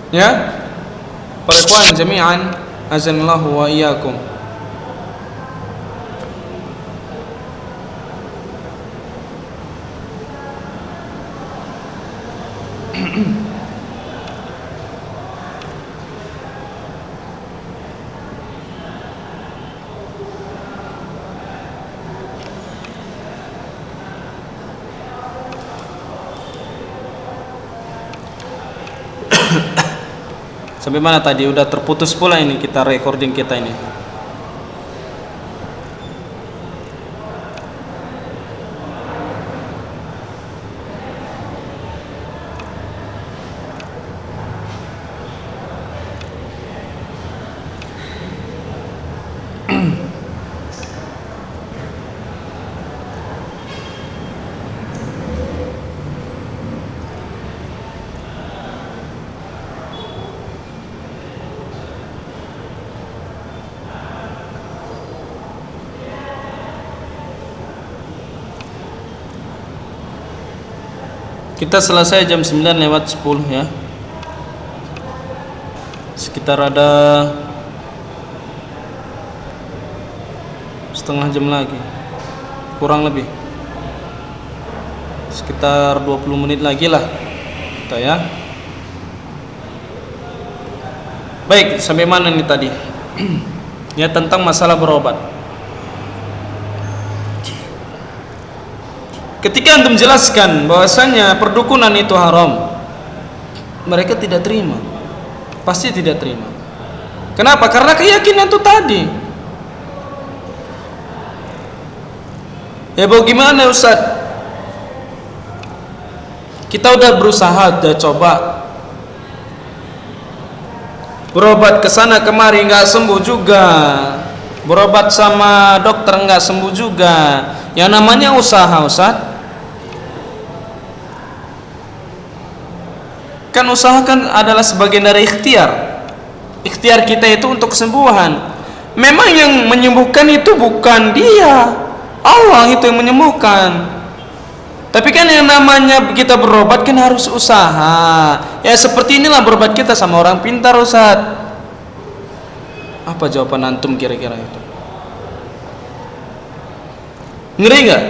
Ya, para ikhwan jami'an, azanillahu wa iyyakum. Sampai mana tadi? Udah terputus pula ini kita recording kita ini. Kita selesai jam 9:10 ya. Sekitar ada setengah jam lagi, kurang lebih sekitar 20 menit lagi lah kita ya. Baik, sampai mana nih tadi? Ya, tentang masalah berobat. Ketika antum jelaskan bahwasanya perdukunan itu haram, mereka tidak terima, pasti tidak terima. Kenapa? Karena keyakinan itu tadi. Ya bagaimana Ustaz? Kita udah berusaha, udah coba berobat kesana kemari nggak sembuh juga, berobat sama dokter nggak sembuh juga. Yang namanya usaha, Ustaz. Kan usaha kan adalah sebagian dari ikhtiar. Ikhtiar kita itu untuk kesembuhan. Memang yang menyembuhkan itu bukan dia, Allah itu yang menyembuhkan. Tapi kan yang namanya kita berobat kan harus usaha. Ya seperti inilah berobat kita sama orang pintar, Ustaz. Apa jawaban antum kira-kira itu? Ngeri nggak?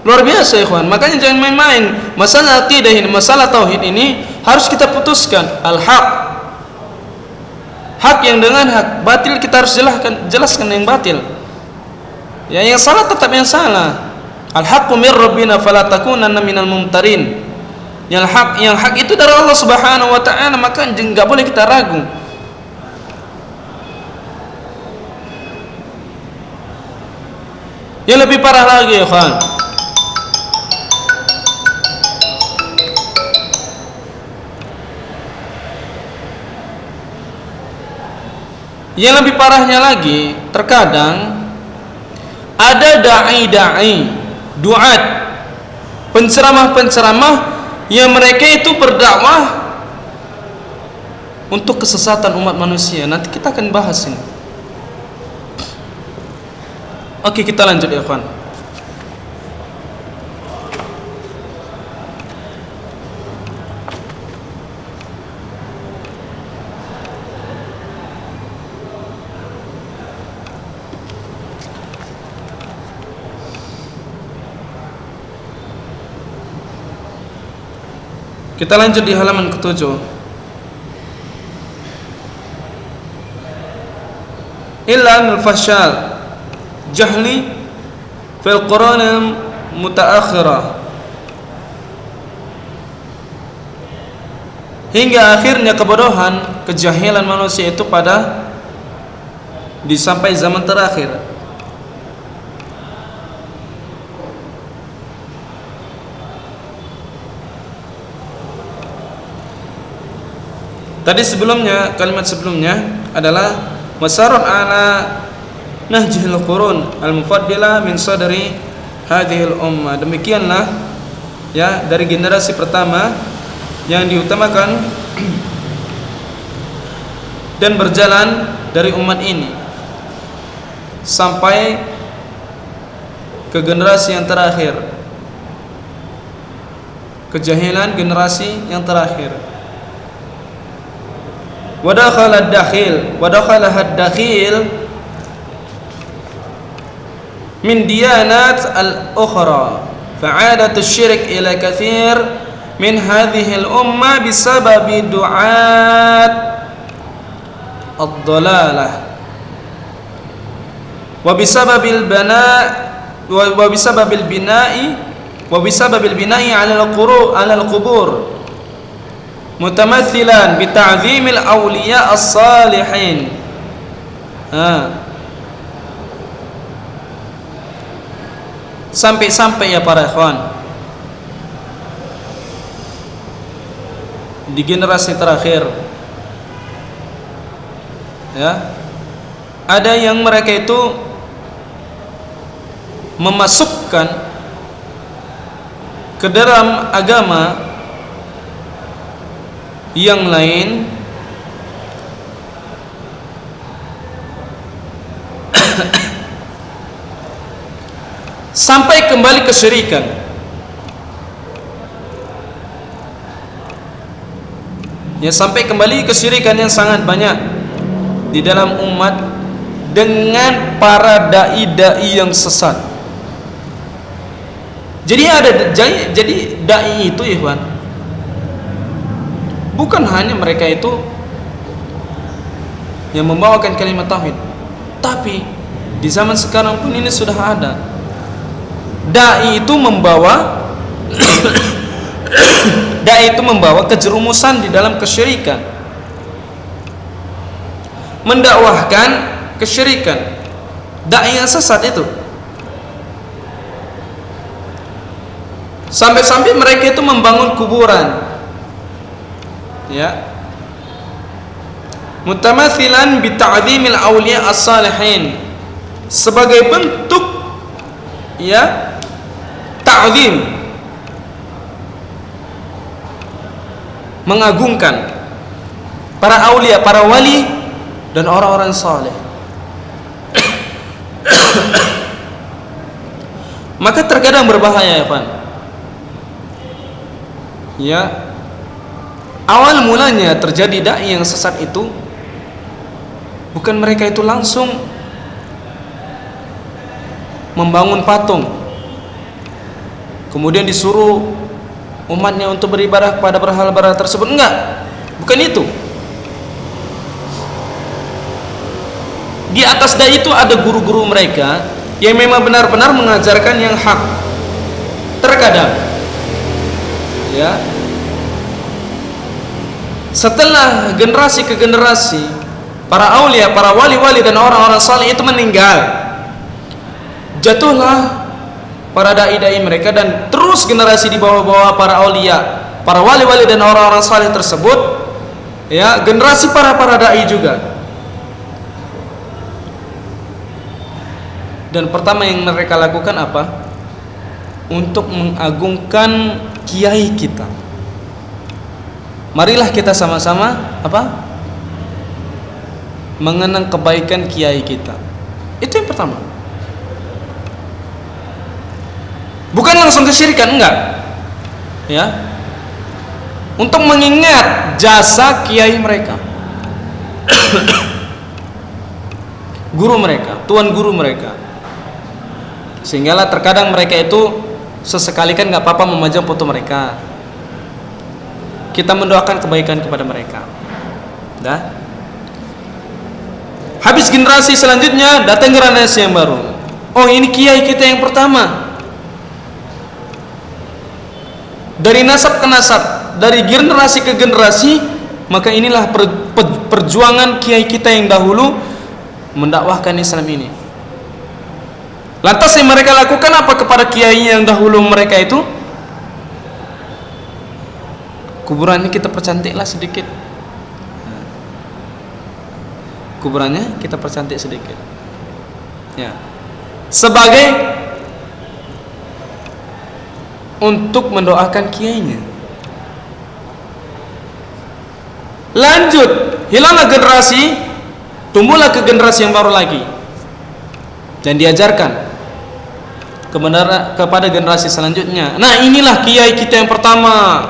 Luar biasa ikhwan. Makanya jangan main-main. Masalah akidah ini, masalah tauhid ini harus kita putuskan. Al-haq, hak yang dengan hak, batil kita harus jelaskan yang batil. Ya, yang salah tetap yang salah. Al-haqqu mir rabbina fala takunanna minal mumtarin. Yang hak itu dari Allah Subhanahu wa taala, maka enggak boleh kita ragu. Yang lebih parah lagi ya kawan, yang lebih parahnya lagi, terkadang ada dai-dai, duat, penceramah-penceramah yang mereka itu berdakwah untuk kesesatan umat manusia. Nanti kita akan bahas ini. Oke, kita lanjut ya kawan. Kita lanjut di halaman ke-7. Illa al-fashal jahli fil qurun mutaakhirah, hingga akhirnya kebodohan, kejahilan manusia itu sampai zaman terakhir. Tadi sebelumnya, kalimat sebelumnya adalah masarun ala nahjil qurun al-mufaddilah min sadri hadhil ummah. Demikianlah ya, dari generasi pertama yang diutamakan dan berjalan dari umat ini sampai ke generasi yang terakhir, kejahilan generasi yang terakhir. ودخلها الدخيل من ديانات الأخرى فعادة الشرك إلى كثير من هذه الأمة بسبب دعاة الضلالة وبسبب البناء على القبور متمثلا بتعظيم الأولياء الصالحين. Sampai-sampai ya para ikhwan, di generasi terakhir ya, ada yang mereka itu memasukkan ke dalam agama yang lain sampai kembali kesyirikan. Ya, sampai kembali kesyirikan yang sangat banyak di dalam umat dengan para dai-dai yang sesat. Jadi dai itu, ikhwan, bukan hanya mereka itu yang membawakan kalimat tauhid, tapi di zaman sekarang pun ini sudah ada dai itu membawa dai itu membawa kejerumusan di dalam kesyirikan, mendakwahkan kesyirikan. Dai yang sesat itu sampai-sampai mereka itu membangun kuburan, ya, mutamathilan bi ta'zimil awliya as-salihin, sebagai bentuk, ya, ta'zim, mengagungkan para aulia, para wali dan orang-orang saleh. Maka terkadang berbahaya, ya Pak. Ya, awal mulanya terjadi dai yang sesat itu bukan mereka itu langsung membangun patung kemudian disuruh umatnya untuk beribadah kepada berhala-berhala tersebut. Enggak, bukan itu. Di atas dai itu ada guru-guru mereka yang memang benar-benar mengajarkan yang hak. Terkadang, ya, setelah generasi ke generasi para aulia, para wali-wali dan orang-orang saleh itu meninggal, jatuhlah para dai-dai mereka, dan terus generasi di bawah-bawah para aulia, para wali-wali dan orang-orang saleh tersebut, ya, generasi para dai juga. Dan pertama yang mereka lakukan apa? Untuk mengagungkan kiai kita. Marilah kita sama-sama apa? Mengenang kebaikan kiai kita. Itu yang pertama. Bukan langsung kesyirikan, enggak. Ya. Untuk mengingat jasa kiai mereka. Guru mereka, tuan guru mereka. Sehinggalah terkadang mereka itu sesekali kan nggak apa-apa memajang foto mereka. Kita mendoakan kebaikan kepada mereka. Dah. Habis generasi selanjutnya datang generasi yang baru. Oh, ini kiai kita yang pertama. Dari nasab ke nasab, dari generasi ke generasi, maka inilah perjuangan kiai kita yang dahulu mendakwahkan Islam ini. Lantas yang mereka lakukan apa kepada kiai yang dahulu mereka itu? Kuburannya kita percantiklah sedikit. Kuburannya kita percantik sedikit. Ya. Sebagai untuk mendoakan kiainya. Lanjut, hilanglah generasi, tumbuhlah ke generasi yang baru lagi. Dan diajarkan kepada generasi selanjutnya. Nah, inilah kiai kita yang pertama.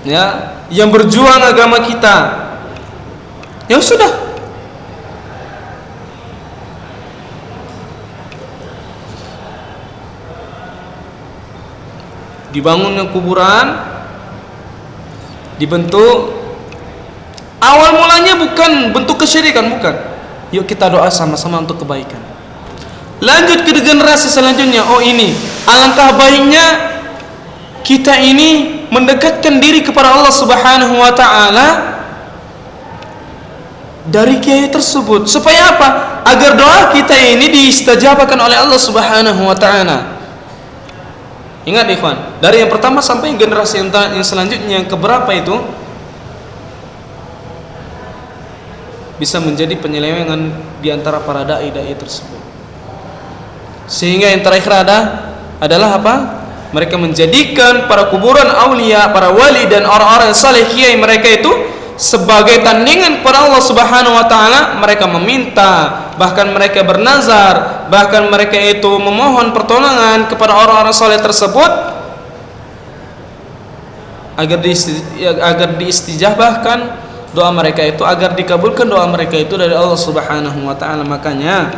ya, yang berjuang agama kita. Ya sudah. Dibangunnya kuburan, dibentuk. Awal mulanya bukan bentuk kesyirikan, bukan. Yuk kita doa sama-sama untuk kebaikan. Lanjut ke generasi selanjutnya. Oh ini, alangkah baiknya kita ini mendekatkan diri kepada Allah Subhanahu wa taala dari kiai tersebut. Supaya apa? Agar doa kita ini diistajabahkan oleh Allah Subhanahu wa taala. Ingat ikhwan, dari yang pertama sampai generasi yang selanjutnya, yang keberapa itu bisa menjadi penyelewengan di antara para dai-dai tersebut. Sehingga yang terakhir adalah apa? Mereka menjadikan para kuburan aulia, para wali dan orang-orang saleh kiai mereka itu sebagai tandingan kepada Allah Subhanahu wa taala. Mereka meminta, bahkan mereka bernazar, bahkan mereka itu memohon pertolongan kepada orang-orang saleh tersebut agar diistijabahkan doa mereka itu, agar dikabulkan doa mereka itu dari Allah Subhanahu wa taala. Makanya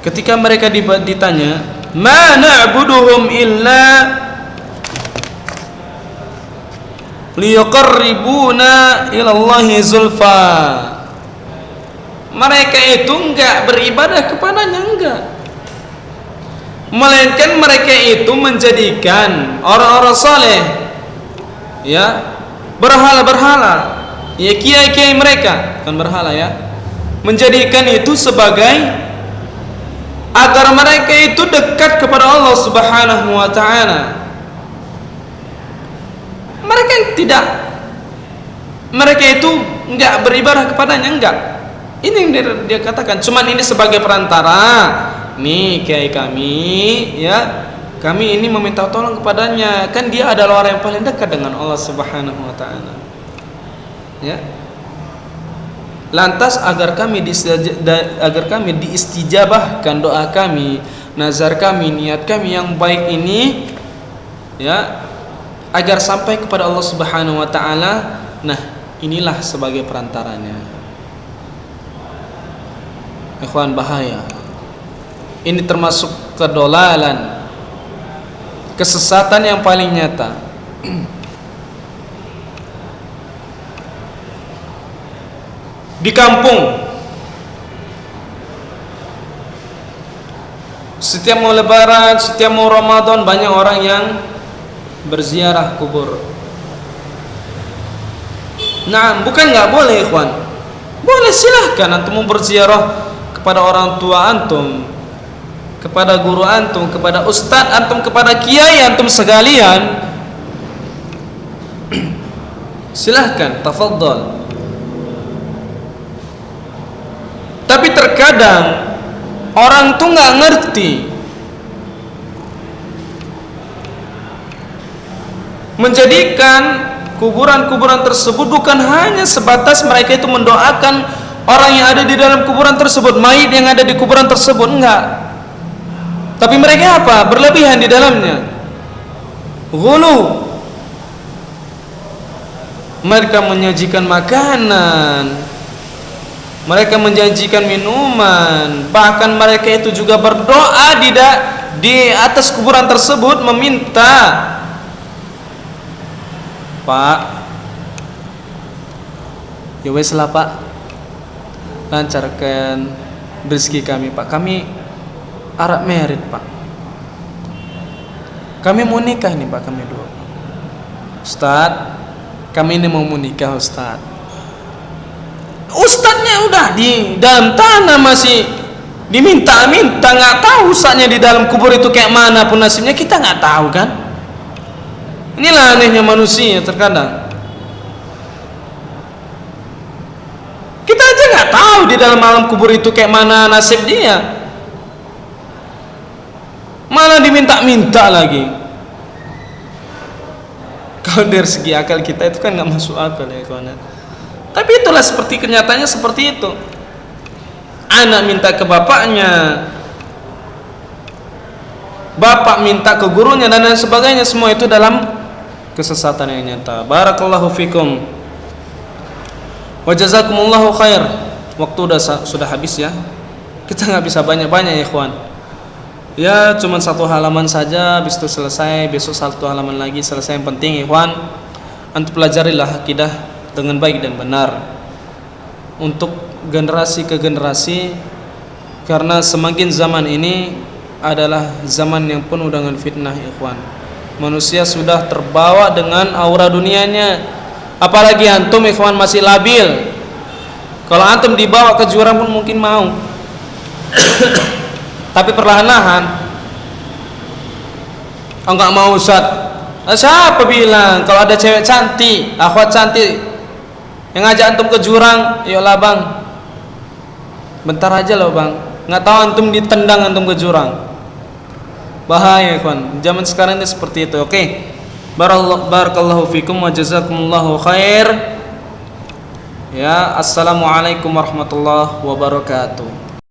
ketika mereka ditanya, "Ma na'buduhum illa liyuqarribuna ila Allahi zulfa." Mereka itu enggak beribadah kepadanya, enggak, melainkan mereka itu menjadikan orang-orang saleh, ya, berhala-berhala, ya, kiai-kiai mereka kan berhala, ya, menjadikan itu sebagai agar mereka itu dekat kepada Allah Subhanahu wa taala. Mereka itu enggak beribadah kepadanya, enggak. Ini yang dia katakan, cuman ini sebagai perantara. Nih kiai kami, ya, kami ini meminta tolong kepadanya, kan dia adalah orang yang paling dekat dengan Allah Subhanahu wa taala, ya. Lantas agar kami diistijabahkan doa kami, nazar kami, niat kami yang baik ini, ya, agar sampai kepada Allah Subhanahu wa taala. Nah, inilah sebagai perantaranya. Ikhwan, bahaya. Ini termasuk kedolalan, kesesatan yang paling nyata. Di kampung, setiap mau lebaran, setiap mau Ramadan, banyak orang yang berziarah kubur. Nah, bukan nggak boleh, ikhwan. Boleh, silahkan antum mau berziarah kepada orang tua antum, kepada guru antum, kepada ustadz antum, kepada kiai antum sekalian. Silahkan, tafadhol. Tapi terkadang orang tuh nggak ngerti, menjadikan kuburan-kuburan tersebut bukan hanya sebatas mereka itu mendoakan orang yang ada di dalam kuburan tersebut, mayit yang ada di kuburan tersebut, enggak. Tapi mereka apa? Berlebihan di dalamnya. Ghulu. Mereka menyajikan makanan, mereka menjanjikan minuman, bahkan mereka itu juga berdoa di atas kuburan tersebut, meminta, "Pak, ya wes lah Pak, lancarkan rezeki kami Pak, kami Arab merit Pak, kami mau nikah ini Pak, kami dua, Ustadz, kami ini mau menikah Ustadz." Ustadznya udah di dalam tanah masih diminta-minta, nggak tahu ustadznya di dalam kubur itu kayak mana pun nasibnya, kita nggak tahu kan. Inilah anehnya manusia terkadang. Kita aja nggak tahu di dalam alam kubur itu kayak mana nasib dia, malah diminta-minta lagi. Kalau dari segi akal kita itu kan nggak masuk akal, ya kawan. Tapi itulah seperti kenyataannya seperti itu. Anak minta ke bapaknya, bapak minta ke gurunya dan lain sebagainya, semua itu dalam kesesatan yang nyata. Barakallahu fikum wa jazakumullahu khair. Waktu sudah habis ya, kita nggak bisa banyak-banyak ya ikhwan. Ya cuma satu halaman saja, habis itu selesai, besok satu halaman lagi selesai. Yang penting ikhwan, antum pelajarilah akidah dengan baik dan benar untuk generasi ke generasi, karena semakin zaman ini adalah zaman yang penuh dengan fitnah ikhwan. Manusia sudah terbawa dengan aura dunianya, apalagi antum ikhwan masih labil. Kalau antum dibawa ke jurang pun mungkin mau tapi perlahan-lahan. Oh enggak mau Ustaz. Siapa bilang kalau ada cewek cantik, akhwat cantik yang ngajak antum ke jurang? Yolah bang, bentar aja loh bang, nggak tahu antum ditendang antum ke jurang. Bahaya kawan, zaman sekarang ini seperti itu. Oke. Barakallahu fikum wa jazakumullahu khair. Ya, assalamualaikum warahmatullahi wabarakatuh.